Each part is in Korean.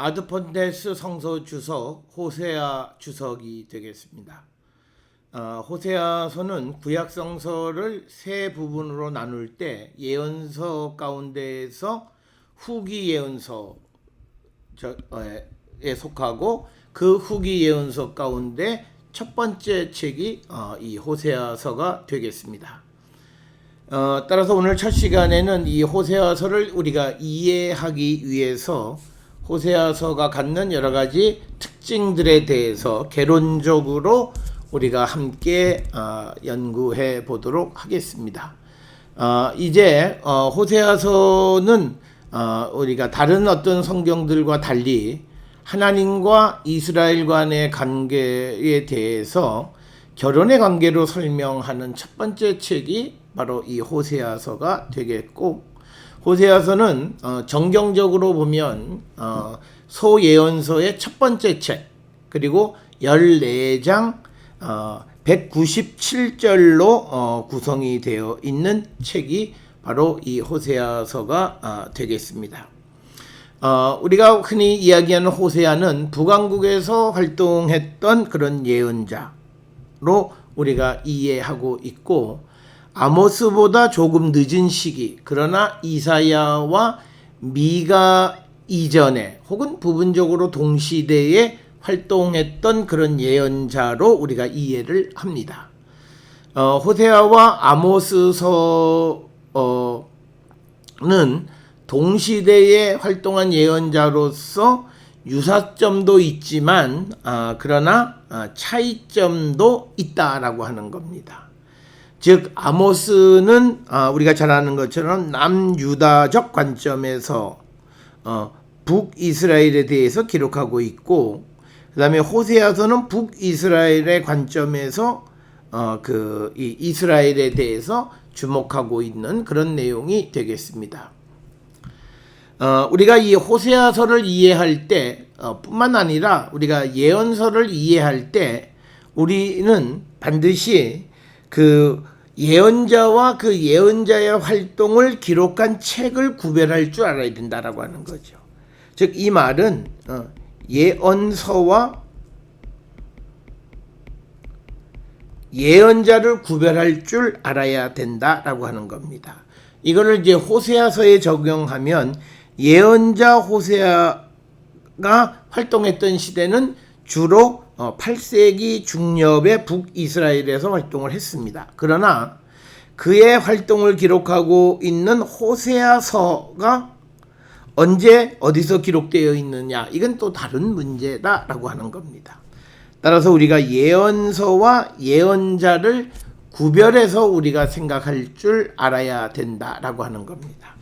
아드폰테스 성서 주석 호세아 주석이 되겠습니다. 호세아서는 구약 성서를 세 부분으로 나눌 때 예언서 가운데에서 후기 예언서에 속하고 그 후기 예언서 가운데 첫 번째 책이 이 호세아서가 되겠습니다. 따라서 오늘 첫 시간에는 이 호세아서를 우리가 이해하기 위해서 호세아서가 갖는 여러 가지 특징들에 대해서 개론적으로 우리가 함께 연구해 보도록 하겠습니다. 이제 호세아서는 우리가 다른 어떤 성경들과 달리 하나님과 이스라엘 간의 관계에 대해서 결혼의 관계로 설명하는 첫 번째 책이 바로 이 호세아서가 되겠고, 호세아서는 정경적으로 보면 소예언서의 첫 번째 책, 그리고 14장 197절로 구성이 되어 있는 책이 바로 이 호세아서가 되겠습니다. 우리가 흔히 이야기하는 호세아는 북왕국에서 활동했던 그런 예언자로 우리가 이해하고 있고, 아모스보다 조금 늦은 시기, 그러나 이사야와 미가 이전에 혹은 부분적으로 동시대에 활동했던 그런 예언자로 우리가 이해를 합니다. 호세아와 아모스서는 동시대에 활동한 예언자로서 유사점도 있지만 그러나 차이점도 있다라고 하는 겁니다. 즉 아모스는 우리가 잘 아는 것처럼 남유다적 관점에서 북이스라엘에 대해서 기록하고 있고, 그 다음에 호세아서는 북이스라엘의 관점에서 이 이스라엘에 대해서 주목하고 있는 그런 내용이 되겠습니다. 우리가 이 호세아서를 이해할 때 뿐만 아니라 우리가 예언서를 이해할 때 우리는 반드시 그 예언자와 그 예언자의 활동을 기록한 책을 구별할 줄 알아야 된다라고 하는 거죠. 즉 이 말은 예언서와 예언자를 구별할 줄 알아야 된다라고 하는 겁니다. 이거를 이제 호세아서에 적용하면 예언자 호세아가 활동했던 시대는 주로 8세기 중엽의 북이스라엘에서 활동을 했습니다. 그러나 그의 활동을 기록하고 있는 호세아서가 언제 어디서 기록되어 있느냐, 이건 또 다른 문제다라고 하는 겁니다. 따라서 우리가 예언서와 예언자를 구별해서 우리가 생각할 줄 알아야 된다라고 하는 겁니다.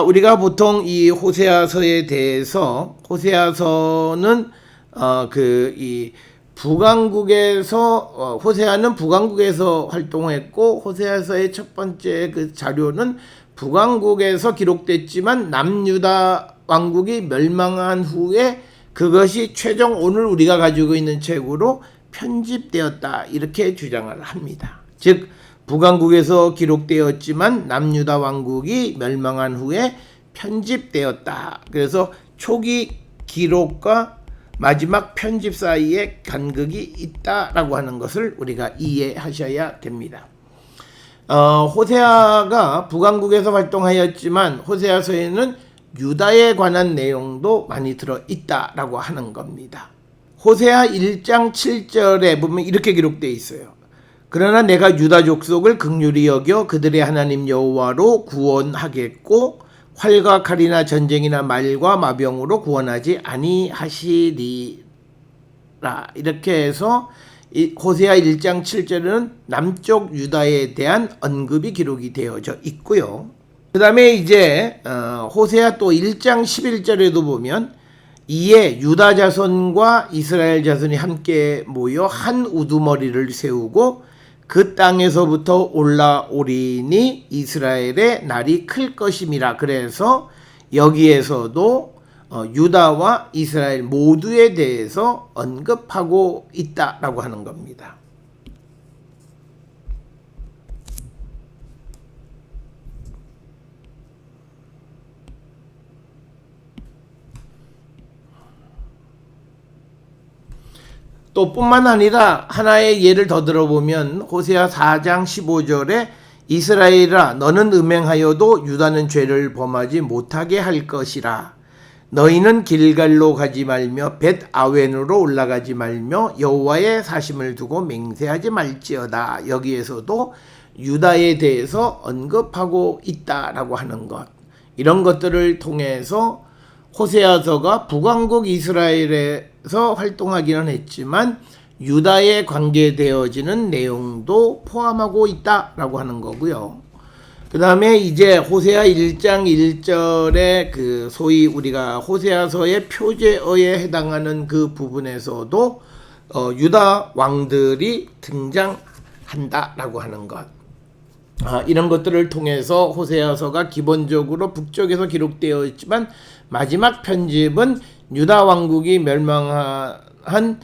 우리가 보통 이 호세아서에 대해서, 호세아서는 이 북왕국에서 호세아는 북왕국에서 활동했고, 호세아서의 첫 번째 그 자료는 북왕국에서 기록됐지만 남유다 왕국이 멸망한 후에 그것이 최종 오늘 우리가 가지고 있는 책으로 편집되었다, 이렇게 주장을 합니다. 즉 북왕국에서 기록되었지만 남유다 왕국이 멸망한 후에 편집되었다. 그래서 초기 기록과 마지막 편집 사이에 간극이 있다라고 하는 것을 우리가 이해하셔야 됩니다. 호세아가 북왕국에서 활동하였지만 호세아서에는 유다에 관한 내용도 많이 들어있다라고 하는 겁니다. 호세아 1장 7절에 보면 이렇게 기록되어 있어요. 그러나 내가 유다 족속을 긍휼히 여겨 그들의 하나님 여호와로 구원하겠고 활과 칼이나 전쟁이나 말과 마병으로 구원하지 아니하시리라. 이렇게 해서 호세아 1장 7절은 남쪽 유다에 대한 언급이 기록이 되어져 있고요. 그 다음에 이제 호세아 또 1장 11절에도 보면 이에 유다 자손과 이스라엘 자손이 함께 모여 한 우두머리를 세우고 그 땅에서부터 올라오리니 이스라엘의 날이 클 것임이라. 그래서 여기에서도 유다와 이스라엘 모두에 대해서 언급하고 있다라고 하는 겁니다. 또 뿐만 아니라 하나의 예를 더 들어보면 호세아 4장 15절에 이스라엘아 너는 음행하여도 유다는 죄를 범하지 못하게 할 것이라. 너희는 길갈로 가지 말며 벳 아웬으로 올라가지 말며 여호와의 사심을 두고 맹세하지 말지어다. 여기에서도 유다에 대해서 언급하고 있다라고 하는 것. 이런 것들을 통해서 호세아서가 북왕국 이스라엘에서 활동하기는 했지만 유다에 관계되어지는 내용도 포함하고 있다라고 하는 거고요. 그 다음에 이제 호세아 1장 1절에 그 소위 우리가 호세아서의 표제어에 해당하는 그 부분에서도 유다 왕들이 등장한다라고 하는 것. 이런 것들을 통해서 호세아서가 기본적으로 북쪽에서 기록되어 있지만 마지막 편집은 유다 왕국이 멸망한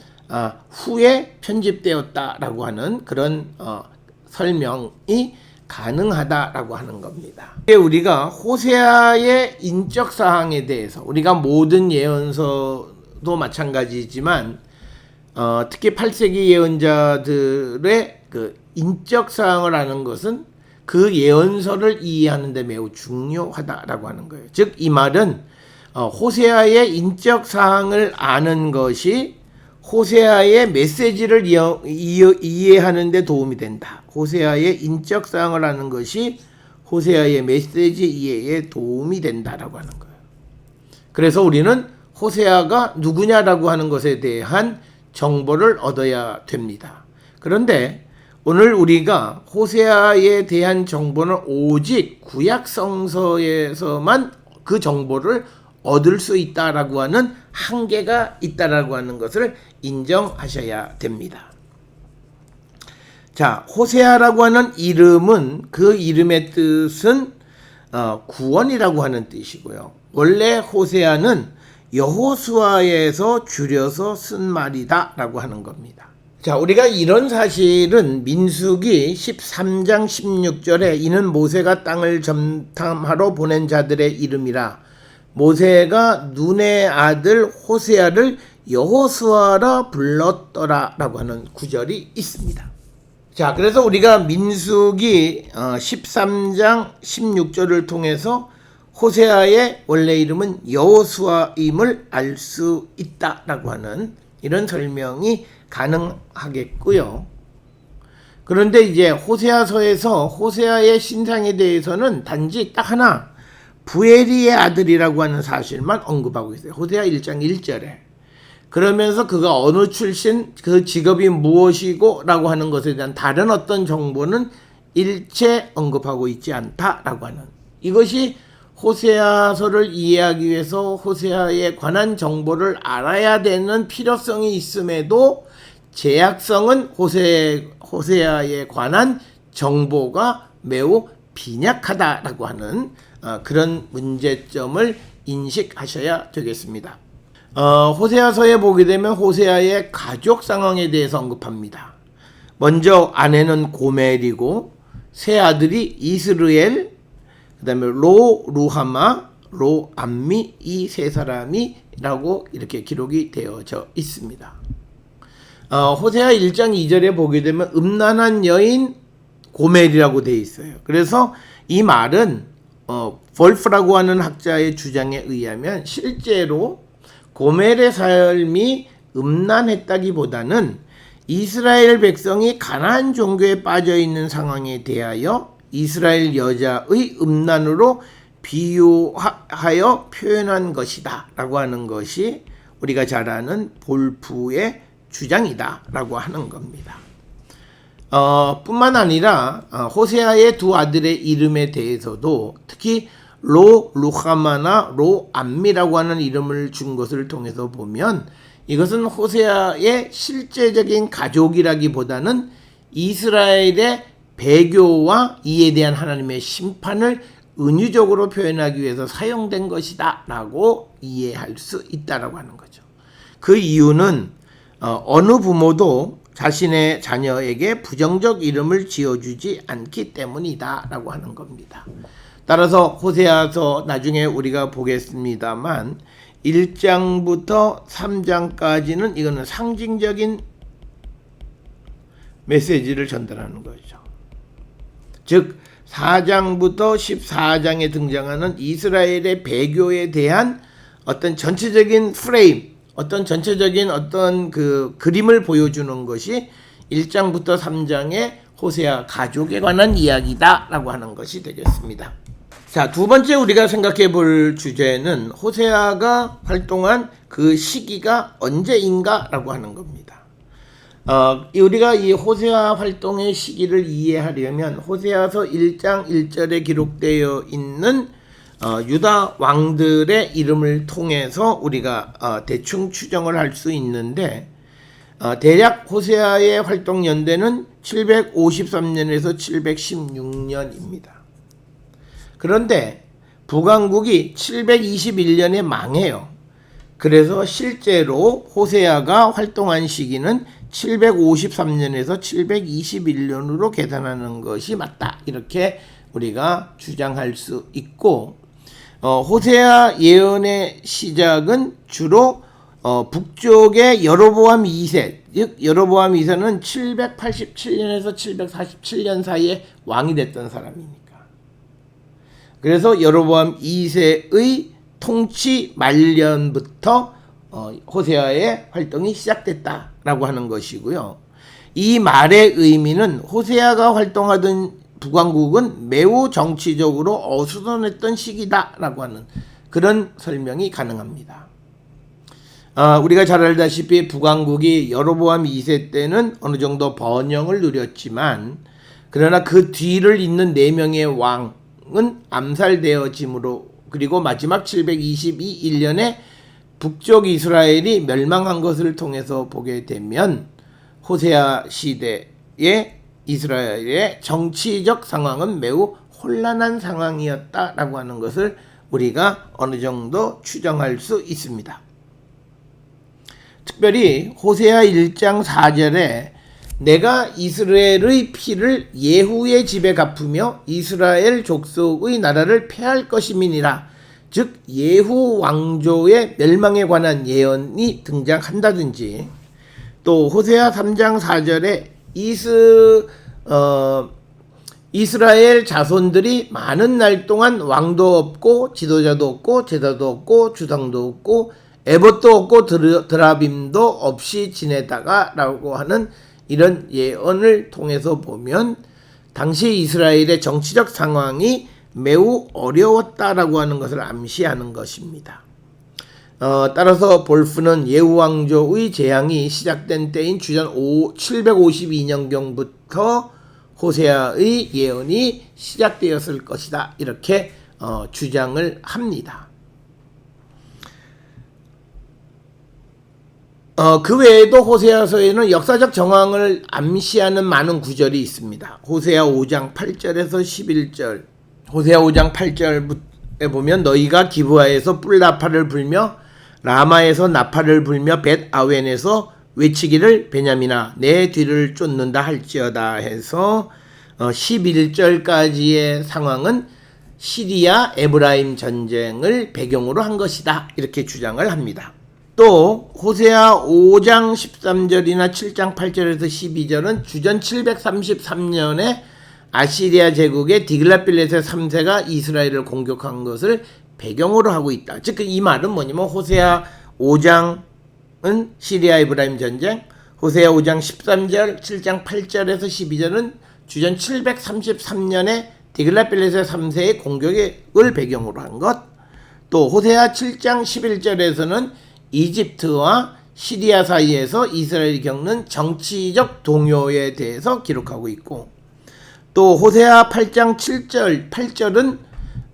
후에 편집되었다라고 하는 그런 설명이 가능하다라고 하는 겁니다. 우리가 호세아의 인적 사항에 대해서 우리가 모든 예언서도 마찬가지지만 특히 8세기 예언자들의 그 인적 사항을 아는 것은 그 예언서를 이해하는 데 매우 중요하다라고 하는 거예요. 즉 이 말은 호세아의 인적 사항을 아는 것이 호세아의 메시지를 이해하는 데 도움이 된다. 호세아의 인적 사항을 아는 것이 호세아의 메시지 이해에 도움이 된다라고 하는 거예요. 그래서 우리는 호세아가 누구냐라고 하는 것에 대한 정보를 얻어야 됩니다. 그런데 오늘 우리가 호세아에 대한 정보는 오직 구약 성서에서만 그 정보를 얻을 수 있다라고 하는 한계가 있다라고 하는 것을 인정하셔야 됩니다. 자, 호세아라고 하는 이름은 그 이름의 뜻은 구원이라고 하는 뜻이고요. 원래 호세아는 여호수아에서 줄여서 쓴 말이다라고 하는 겁니다. 자, 우리가 이런 사실은 민수기 13장 16절에 이는 모세가 땅을 점탐하러 보낸 자들의 이름이라 모세가 눈의 아들 호세아를 여호수아라 불렀더라라고 하는 구절이 있습니다. 자, 그래서 우리가 민수기 13장 16절을 통해서 호세아의 원래 이름은 여호수아임을 알 수 있다라고 하는 이런 설명이 가능하겠고요. 그런데 이제 호세아서에서 호세아의 신상에 대해서는 단지 딱 하나 부엘리의 아들이라고 하는 사실만 언급하고 있어요. 호세아 1장 1절에. 그러면서 그가 어느 출신, 그 직업이 무엇이고 라고 하는 것에 대한 다른 어떤 정보는 일체 언급하고 있지 않다라고 하는, 이것이 호세아서를 이해하기 위해서 호세아에 관한 정보를 알아야 되는 필요성이 있음에도 제약성은 호세아에 관한 정보가 매우 빈약하다라고 하는 그런 문제점을 인식하셔야 되겠습니다. 호세아서에 보게 되면 호세아의 가족 상황에 대해서 언급합니다. 먼저 아내는 고멜이고 세 아들이 이스르엘, 그 다음에 루하마, 암미, 이 세 사람이라고 이렇게 기록이 되어져 있습니다. 호세아 1장 2절에 보게 되면 음란한 여인 고멜이라고 되어 있어요. 그래서 이 말은 볼프라고 하는 학자의 주장에 의하면 실제로 고멜의 삶이 음란했다기보다는 이스라엘 백성이 가나안 종교에 빠져 있는 상황에 대하여 이스라엘 여자의 음란으로 비유하여 표현한 것이다 라고 하는 것이 우리가 잘 아는 볼프의 주장이다 라고 하는 겁니다. 뿐만 아니라 호세아의 두 아들의 이름에 대해서도 특히 루하마나 암미라고 하는 이름을 준 것을 통해서 보면 이것은 호세아의 실제적인 가족이라기보다는 이스라엘의 배교와 이에 대한 하나님의 심판을 은유적으로 표현하기 위해서 사용된 것이다 라고 이해할 수 있다라고 하는 거죠. 그 이유는 어느 부모도 자신의 자녀에게 부정적 이름을 지어주지 않기 때문이다 라고 하는 겁니다. 따라서 호세아서 나중에 우리가 보겠습니다만 1장부터 3장까지는 이거는 상징적인 메시지를 전달하는 거죠. 즉 4장부터 14장에 등장하는 이스라엘의 배교에 대한 어떤 전체적인 프레임, 어떤 전체적인 어떤 그 그림을 보여주는 것이 1장부터 3장의 호세아 가족에 관한 이야기다라고 하는 것이 되겠습니다. 자, 두 번째 우리가 생각해 볼 주제는 호세아가 활동한 그 시기가 언제인가라고 하는 겁니다. 우리가 이 호세아 활동의 시기를 이해하려면 호세아서 1장 1절에 기록되어 있는 유다 왕들의 이름을 통해서 우리가 대충 추정을 할 수 있는데 대략 호세아의 활동 연대는 753년에서 716년입니다. 그런데 북왕국이 721년에 망해요. 그래서 실제로 호세아가 활동한 시기는 753년에서 721년으로 계산하는 것이 맞다. 이렇게 우리가 주장할 수 있고 호세아 예언의 시작은 주로 북쪽의 여로보암 2세, 즉 여로보암 2세는 787년에서 747년 사이에 왕이 됐던 사람이니까. 그래서 여로보암 2세의 통치 말년부터 호세아의 활동이 시작됐다라고 하는 것이고요. 이 말의 의미는 호세아가 활동하던 북왕국은 매우 정치적으로 어수선했던 시기다라고 하는 그런 설명이 가능합니다. 우리가 잘 알다시피 북왕국이 여로보암 2세 때는 어느 정도 번영을 누렸지만 그러나 그 뒤를 잇는 4명의 왕은 암살되어짐으로 그리고 마지막 722년에 북쪽 이스라엘이 멸망한 것을 통해서 보게 되면 호세아 시대의 이스라엘의 정치적 상황은 매우 혼란한 상황이었다라고 하는 것을 우리가 어느 정도 추정할 수 있습니다. 특별히 호세아 1장 4절에 내가 이스라엘의 피를 예후의 집에 갚으며 이스라엘 족속의 나라를 패할 것임이니라. 즉 예후 왕조의 멸망에 관한 예언이 등장한다든지 또 호세아 3장 4절에 이스라엘 자손들이 많은 날 동안 왕도 없고 지도자도 없고 제사도 없고 주상도 없고 에봇도 없고 드라빔도 없이 지내다가 라고 하는 이런 예언을 통해서 보면 당시 이스라엘의 정치적 상황이 매우 어려웠다라고 하는 것을 암시하는 것입니다. 따라서 볼프는 예후 왕조의 재앙이 시작된 때인 주전 752년경부터 호세아의 예언이 시작되었을 것이다. 이렇게 주장을 합니다. 그 외에도 호세아서에는 역사적 정황을 암시하는 많은 구절이 있습니다. 호세아 5장 8절에서 11절, 호세아 5장 8절에 보면 너희가 기브아에서 뿔나팔을 불며 라마에서 나팔을 불며 벳 아웬에서 외치기를 베냐민아 내 뒤를 쫓는다 할지어다 해서 11절까지의 상황은 시리아 에브라임 전쟁을 배경으로 한 것이다. 이렇게 주장을 합니다. 또 호세아 5장 13절이나 7장 8절에서 12절은 주전 733년에 아시리아 제국의 디글랏빌레셋 3세가 이스라엘을 공격한 것을 배경으로 하고 있다. 즉 이 말은 뭐냐면 호세아 5장은 시리아 에브라임 전쟁, 호세아 5장 13절, 7장 8절에서 12절은 주전 733년에 디글랏빌레셋 3세의 공격을 배경으로 한 것, 또 호세아 7장 11절에서는 이집트와 시리아 사이에서 이스라엘이 겪는 정치적 동요에 대해서 기록하고 있고 또 호세아 8장 7절, 8절은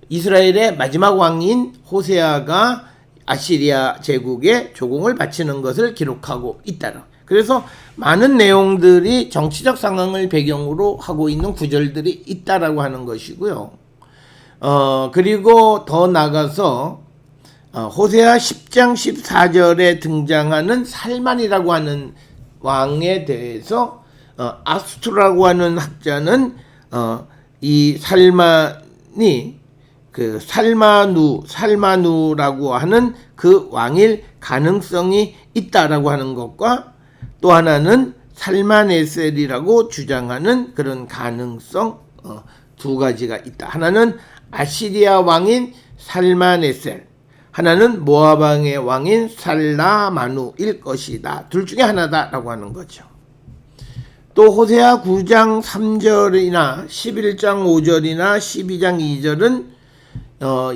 이스라엘의 마지막 왕인 호세아가 아시리아 제국에 조공을 바치는 것을 기록하고 있다. 그래서 많은 내용들이 정치적 상황을 배경으로 하고 있는 구절들이 있다라고 하는 것이고요. 그리고 더 나가서 호세아 10장 14절에 등장하는 살만이라고 하는 왕에 대해서 아스투라고 하는 학자는 이 살만이 그 살마누라고 하는 그 왕일 가능성이 있다라고 하는 것과 또 하나는 살마네셀이라고 주장하는 그런 가능성 두 가지가 있다. 하나는 아시리아 왕인 살마네셀, 하나는 모압 왕의 왕인 살라마누일 것이다. 둘 중에 하나다라고 하는 거죠. 또 호세아 9장 3절이나 11장 5절이나 12장 2절은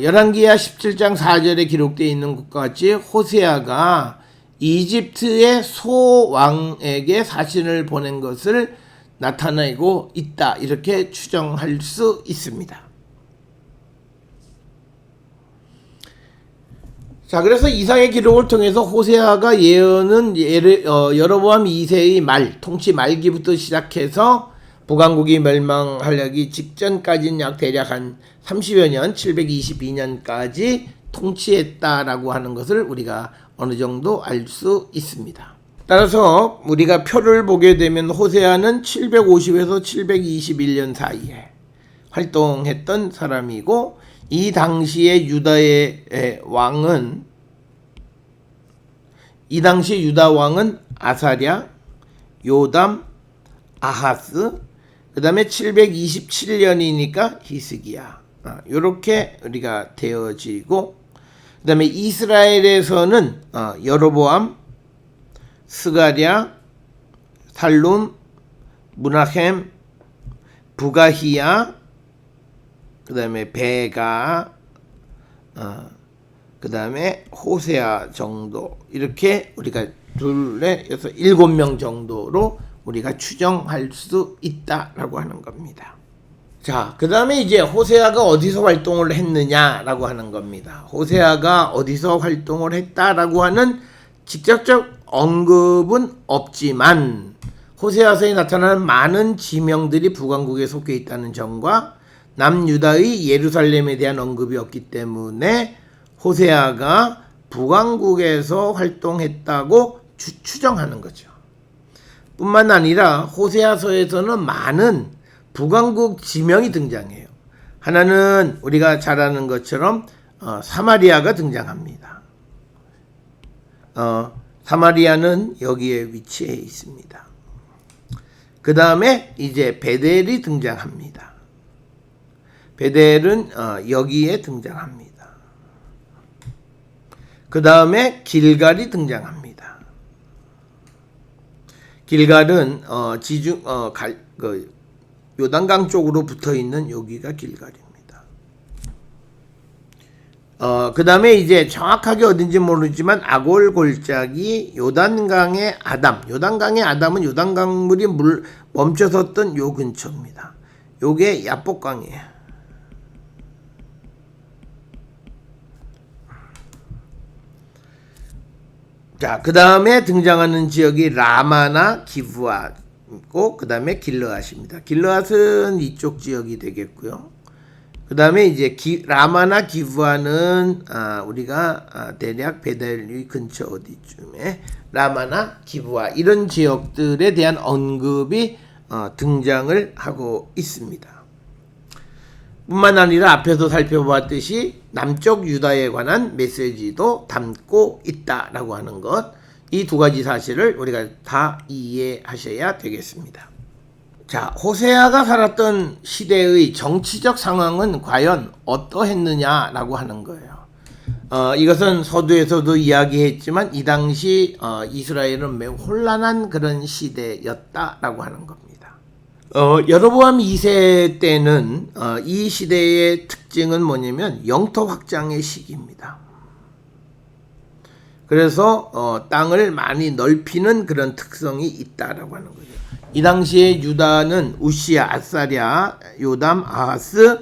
열왕기하 17장 4절에 기록되어 있는 것과 같이 호세아가 이집트의 소왕에게 사신을 보낸 것을 나타내고 있다. 이렇게 추정할 수 있습니다. 자, 그래서 이상의 기록을 통해서 호세아가 예언은 여로보암 2세의 말, 통치 말기부터 시작해서 북왕국이 멸망하기 직전까지는 약 대략 한 30여 년, 722년까지 통치했다라고 하는 것을 우리가 어느 정도 알 수 있습니다. 따라서 우리가 표를 보게 되면 호세아는 750에서 721년 사이에 활동했던 사람이고, 이 당시에 유다의 왕은, 이 당시 유다 왕은 아사랴, 요담, 아하스, 그 다음에 727년이니까 히스기야. 이렇게 우리가 되어지고, 그 다음에 이스라엘에서는 여로보암, 스가랴, 살룸, 무나헴, 부가히야, 그 다음에 베가, 그 다음에 호세아 정도, 이렇게 우리가 둘에서 7명 정도로 우리가 추정할 수 있다라고 하는 겁니다. 자, 그 다음에 이제 호세아가 어디서 활동을 했느냐라고 하는 겁니다. 호세아가 어디서 활동을 했다라고 하는 직접적 언급은 없지만, 호세아서에 나타나는 많은 지명들이 북왕국에 속해 있다는 점과 남유다의 예루살렘에 대한 언급이 없기 때문에 호세아가 북왕국에서 활동했다고 추정하는 거죠. 뿐만 아니라 호세아서에서는 많은 북왕국 지명이 등장해요. 하나는 우리가 잘 아는 것처럼 사마리아가 등장합니다. 사마리아는 여기에 위치해 있습니다. 그 다음에 이제 베델이 등장합니다. 베델은 여기에 등장합니다. 그 다음에 길갈이 등장합니다. 길갈은 요단강 쪽으로 붙어 있는 여기가 길갈입니다. 그 다음에 이제 정확하게 어딘지 모르지만 아골 골짜기 요단강의 아담, 요단강의 아담은 요단강물이 멈춰섰던 요 근처입니다. 요게 야복강이에요. 자, 그 다음에 등장하는 지역이 라마나 기브아고, 그 다음에 길르앗입니다. 길르앗은 이쪽 지역이 되겠고요. 그 다음에 이제 라마나 기브아는 우리가 대략 베델리 근처 어디쯤에 라마나 기브아 이런 지역들에 대한 언급이 등장을 하고 있습니다. 뿐만 아니라 앞에서 살펴보았듯이 남쪽 유다에 관한 메시지도 담고 있다라고 하는 것, 이 두 가지 사실을 우리가 다 이해하셔야 되겠습니다. 자, 호세아가 살았던 시대의 정치적 상황은 과연 어떠했느냐라고 하는 거예요. 이것은 서두에서도 이야기했지만 이 당시 이스라엘은 매우 혼란한 그런 시대였다라고 하는 겁니다. 여로보암 2세 때는 이 시대의 특징은 뭐냐면 영토 확장의 시기입니다. 그래서 땅을 많이 넓히는 그런 특성이 있다라고 하는 거죠. 이 당시에 유다는 우시야, 아사랴, 요담, 아하스,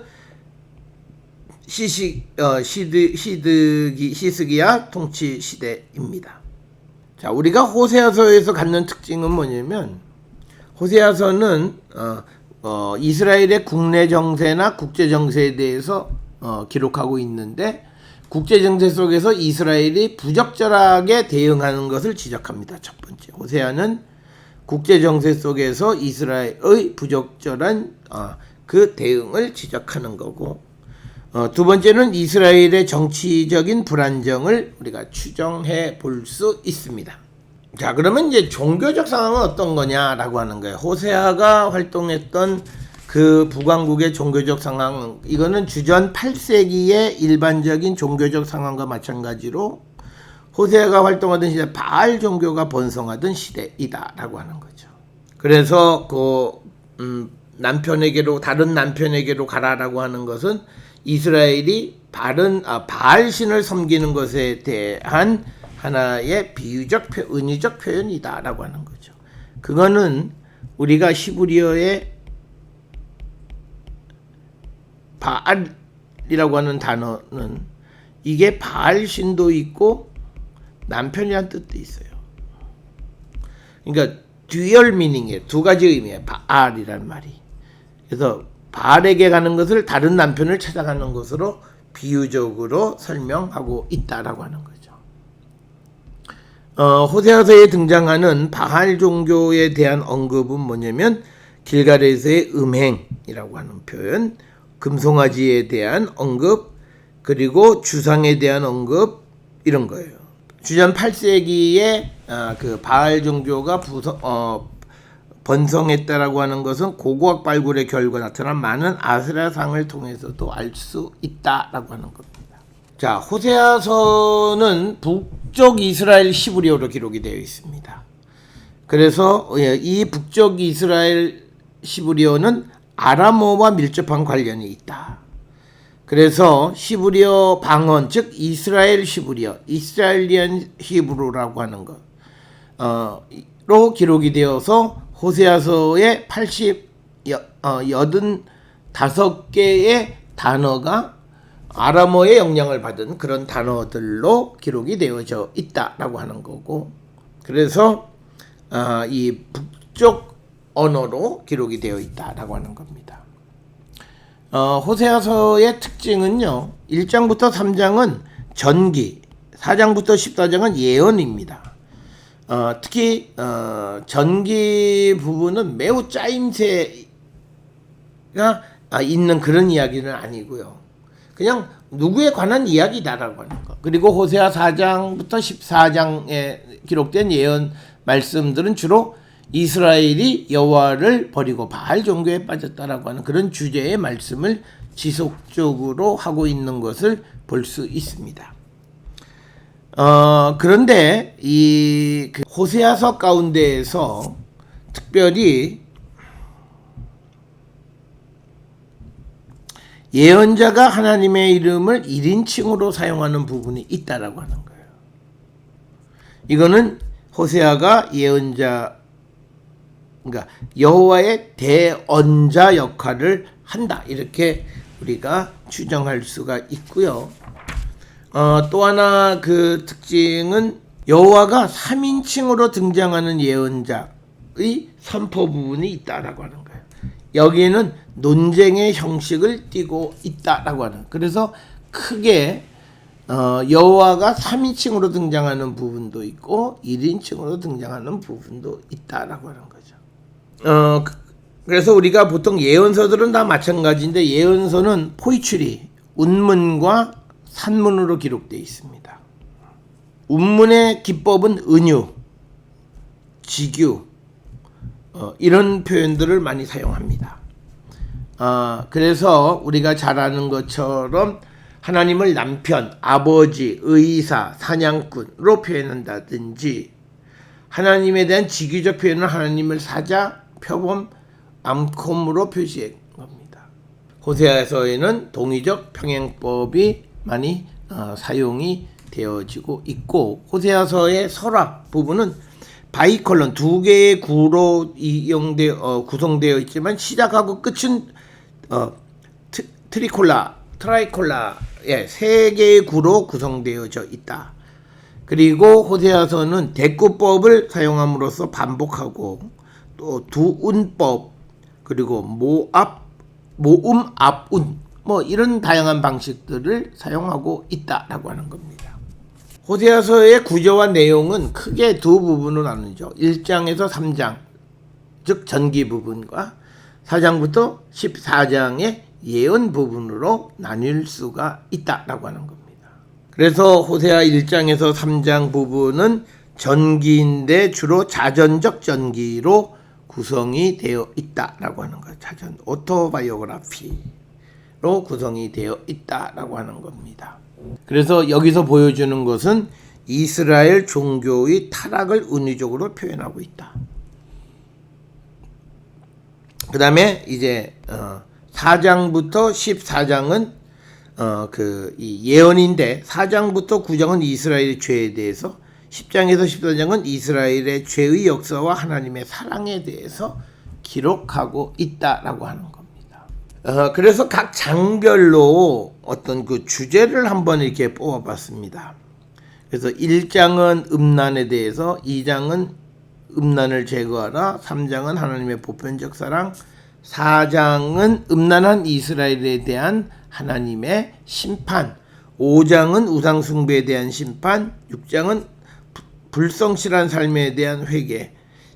히스기야 통치 시대입니다. 자, 우리가 호세아서에서 갖는 특징은 뭐냐면, 호세아서는 이스라엘의 국내 정세나 국제 정세에 대해서 기록하고 있는데, 국제 정세 속에서 이스라엘이 부적절하게 대응하는 것을 지적합니다. 첫 번째, 호세아는 국제 정세 속에서 이스라엘의 부적절한 그 대응을 지적하는 거고, 두 번째는 이스라엘의 정치적인 불안정을 우리가 추정해 볼 수 있습니다. 자, 그러면 이제 종교적 상황은 어떤 거냐라고 하는 거예요. 호세아가 활동했던 그 북왕국의 종교적 상황, 이거는 주전 8세기의 일반적인 종교적 상황과 마찬가지로 호세아가 활동하던 시대 바알 종교가 번성하던 시대이다라고 하는 거죠. 그래서 다른 남편에게로 가라라고 하는 것은 이스라엘이 바알 신을 섬기는 것에 대한 하나의 은유적 표현이다라고 하는 거죠. 그거는 우리가 히브리어의 바알이라고 하는 단어는 이게 바알 신도 있고 남편이라는 뜻도 있어요. 그러니까 듀얼 미닝이에요. 두 가지 의미예요. 바알이란 말이. 그래서 바알에게 가는 것을 다른 남편을 찾아가는 것으로 비유적으로 설명하고 있다라고 하는 거죠. 호세아서에 등장하는 바알 종교에 대한 언급은 뭐냐면 길갈에서의 음행이라고 하는 표현, 금송아지에 대한 언급, 그리고 주상에 대한 언급, 이런 거예요. 주전 8세기에 그 바알 종교가 번성했다라고 하는 것은 고고학 발굴의 결과 나타난 많은 아스라상을 통해서도 알 수 있다라고 하는 겁니다. 자, 호세아서는 북쪽 이스라엘 히브리어로 기록이 되어 있습니다. 그래서 이 북쪽 이스라엘 히브리어는 아람어와 밀접한 관련이 있다. 그래서 히브리어 방언, 즉 이스라엘 히브리어, 이스라엘리안 히브루라고 하는 것로 기록이 되어서 호세아서의 85개의 단어가 아람어의 영향을 받은 그런 단어들로 기록이 되어져 있다라고 하는 거고, 그래서 이 북쪽 언어로 기록이 되어 있다라고 하는 겁니다. 호세아서의 특징은요, 1장부터 3장은 전기, 4장부터 14장은 예언입니다. 특히 전기 부분은 매우 짜임새가 있는 그런 이야기는 아니고요. 그냥 누구에 관한 이야기다라고 하는 거. 그리고 호세아 4장부터 14장에 기록된 예언 말씀들은 주로 이스라엘이 여호와를 버리고 바알 종교에 빠졌다라고 하는 그런 주제의 말씀을 지속적으로 하고 있는 것을 볼 수 있습니다. 그런데 이 호세아서 가운데에서 특별히 예언자가 하나님의 이름을 1인칭으로 사용하는 부분이 있다라고 하는 거예요. 이거는 호세아가 그러니까 여호와의 대언자 역할을 한다, 이렇게 우리가 추정할 수가 있고요. 또 하나 그 특징은 여호와가 3인칭으로 등장하는 예언자의 선포 부분이 있다라고 하는 거예요. 여기에는 논쟁의 형식을 띠고 있다라고 하는, 그래서 크게 여호와가 3인칭으로 등장하는 부분도 있고 1인칭으로 등장하는 부분도 있다라고 하는 거죠. 그래서 우리가 보통 예언서들은 다 마찬가지인데 예언서는 포이츄리, 운문과 산문으로 기록되어 있습니다. 운문의 기법은 은유, 직유, 이런 표현들을 많이 사용합니다. 그래서 우리가 잘 아는 것처럼 하나님을 남편, 아버지, 의사, 사냥꾼으로 표현한다든지, 하나님에 대한 직유적 표현은 하나님을 사자, 표범, 암콤으로 표시한 겁니다. 호세아서에는 동의적 평행법이 많이 사용이 되어지고 있고, 호세아서의 서랍 부분은 바이컬론 2개의 구로 구성되어 있지만 시작하고 끝은 트라이콜라 3개의 구로 구성되어져 있다. 그리고 호세아서는 대꾸법을 사용함으로써 반복하고, 또 두운법, 그리고 모음, 앞운, 이런 다양한 방식들을 사용하고 있다라고 하는 겁니다. 호세아서의 구조와 내용은 크게 두 부분으로 나누죠. 1장에서 3장, 즉 전기 부분과 4장부터 14장의 예언 부분으로 나뉠 수가 있다라고 하는 겁니다. 그래서 호세아 1장에서 3장 부분은 전기인데 주로 자전적 전기로 구성이 되어 있다라고 하는 거예요. 자전 오토바이오그래피로 구성이 되어 있다라고 하는 겁니다. 그래서 여기서 보여주는 것은 이스라엘 종교의 타락을 은유적으로 표현하고 있다. 그 다음에 이제 4장부터 14장은 이 예언인데 4장부터 9장은 이스라엘의 죄에 대해서 10장에서 14장은 이스라엘의 죄의 역사와 하나님의 사랑에 대해서 기록하고 있다라고 하는 겁니다. 그래서 각 장별로 어떤 그 주제를 한번 이렇게 뽑아봤습니다. 그래서 1장은 음란에 대해서, 2장은 음란을 제거하라, 3장은 하나님의 보편적 사랑, 4장은 음란한 이스라엘에 대한 하나님의 심판, 5장은 우상숭배에 대한 심판, 6장은 불성실한 삶에 대한 회개,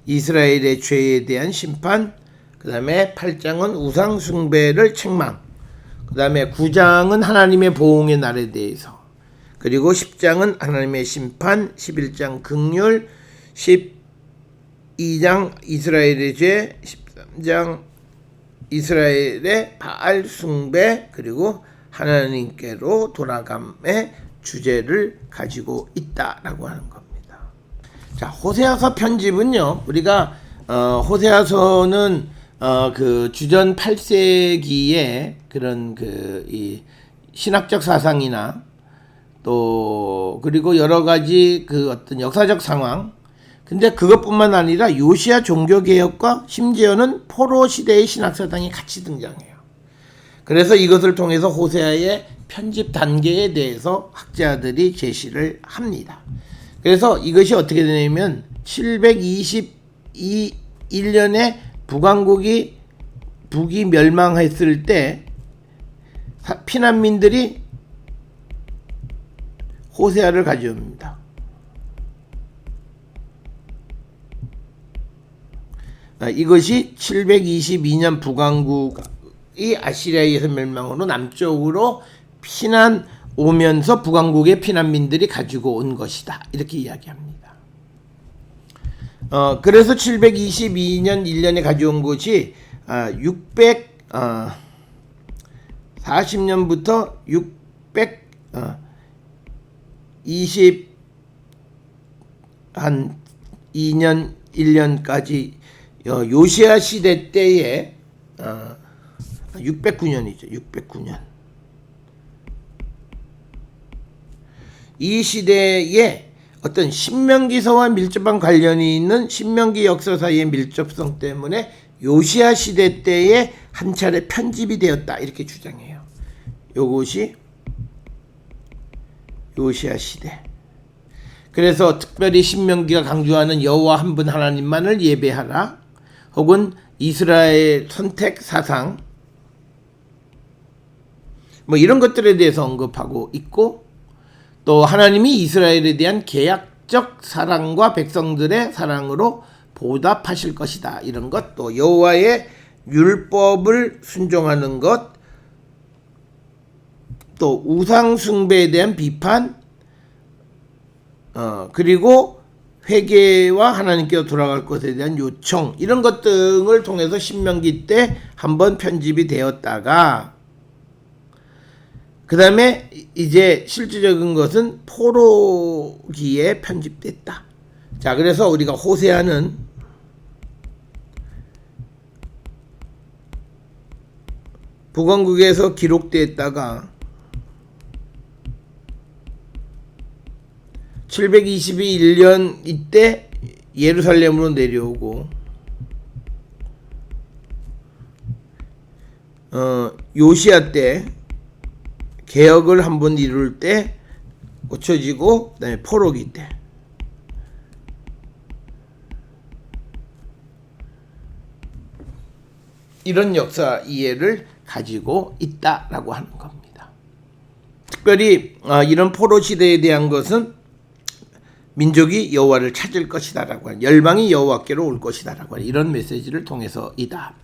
이스라엘의 죄에 대한 심판, 그 다음에 8장은 우상숭배를 책망, 그 다음에 9장은 하나님의 보응의 날에 대해서, 그리고 10장은 하나님의 심판, 11장 긍휼, 12장 이스라엘의 죄, 13장 이스라엘의 바알 숭배, 그리고 하나님께로 돌아감의 주제를 가지고 있다라고 하는 겁니다. 자, 호세아서 편집은요, 우리가 호세아서는 그 주전 8세기의 그런 이 신학적 사상이나 또 그리고 여러 가지 그 어떤 역사적 상황, 근데 그것뿐만 아니라 요시야 종교개혁과 심지어는 포로 시대의 신학사상이 같이 등장해요. 그래서 이것을 통해서 호세아의 편집 단계에 대해서 학자들이 제시를 합니다. 그래서 이것이 어떻게 되냐면 721년에 북이 멸망했을 때 피난민들이 호세아를 가져옵니다. 이것이 722년 북왕국이 아시리아에 의해서 멸망으로 남쪽으로 피난 오면서 북왕국의 피난민들이 가지고 온 것이다. 이렇게 이야기합니다. 그래서 722년 1년에 가져온 것이 640년부터 622년 1년까지 요시야 시대 때에 609년이죠. 609년. 이 시대에 어떤 신명기서와 밀접한 관련이 있는 신명기 역사 사이의 밀접성 때문에 요시야 시대 때에 한 차례 편집이 되었다. 이렇게 주장해요. 요것이 요시야 시대. 그래서 특별히 신명기가 강조하는 여호와 한 분 하나님만을 예배하라, 혹은 이스라엘 선택 사상, 뭐 이런 것들에 대해서 언급하고 있고, 또 하나님이 이스라엘에 대한 계약적 사랑과 백성들의 사랑으로 보답하실 것이다. 이런 것, 또 여호와의 율법을 순종하는 것, 또 우상 숭배에 대한 비판, 그리고 회개와 하나님께로 돌아갈 것에 대한 요청, 이런 것 등을 통해서 신명기 때 한번 편집이 되었다가, 그 다음에 이제 실질적인 것은 포로기에 편집됐다. 자, 그래서 우리가 호세아는 북왕국에서 기록됐다가 721년 이때 예루살렘으로 내려오고, 요시야 때 개혁을 한번 이룰 때 고쳐지고, 그다음에 포로기 때, 이런 역사 이해를 가지고 있다라고 하는 겁니다. 특별히 이런 포로 시대에 대한 것은 민족이 여호와를 찾을 것이다라고 하는, 열방이 여호와께로 올 것이다라고 하는 이런 메시지를 통해서이다.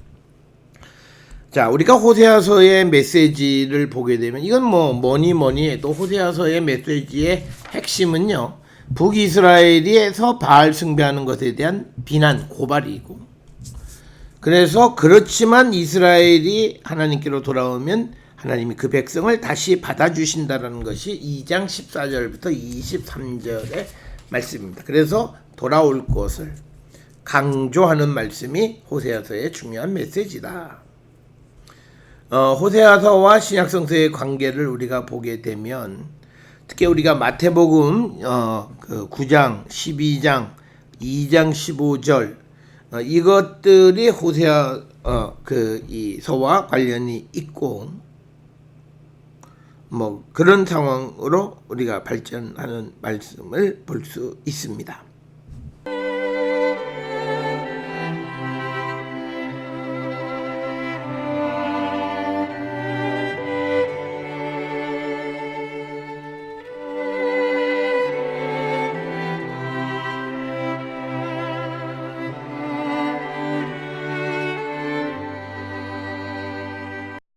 자, 우리가 호세아서의 메시지를 보게 되면, 이건 뭐니 해도 호세아서의 메시지의 핵심은요, 북이스라엘에서 바알 숭배하는 것에 대한 비난, 고발이고, 그래서 그렇지만 이스라엘이 하나님께로 돌아오면 하나님이 그 백성을 다시 받아주신다라는 것이 2장 14절부터 23절의 말씀입니다. 그래서 돌아올 것을 강조하는 말씀이 호세아서의 중요한 메시지다. 호세아서와 신약성서의 관계를 우리가 보게 되면, 특히 우리가 마태복음 9장, 12장, 2장 15절 이것들이 호세아 이 서와 관련이 있고, 뭐 그런 상황으로 우리가 발전하는 말씀을 볼 수 있습니다.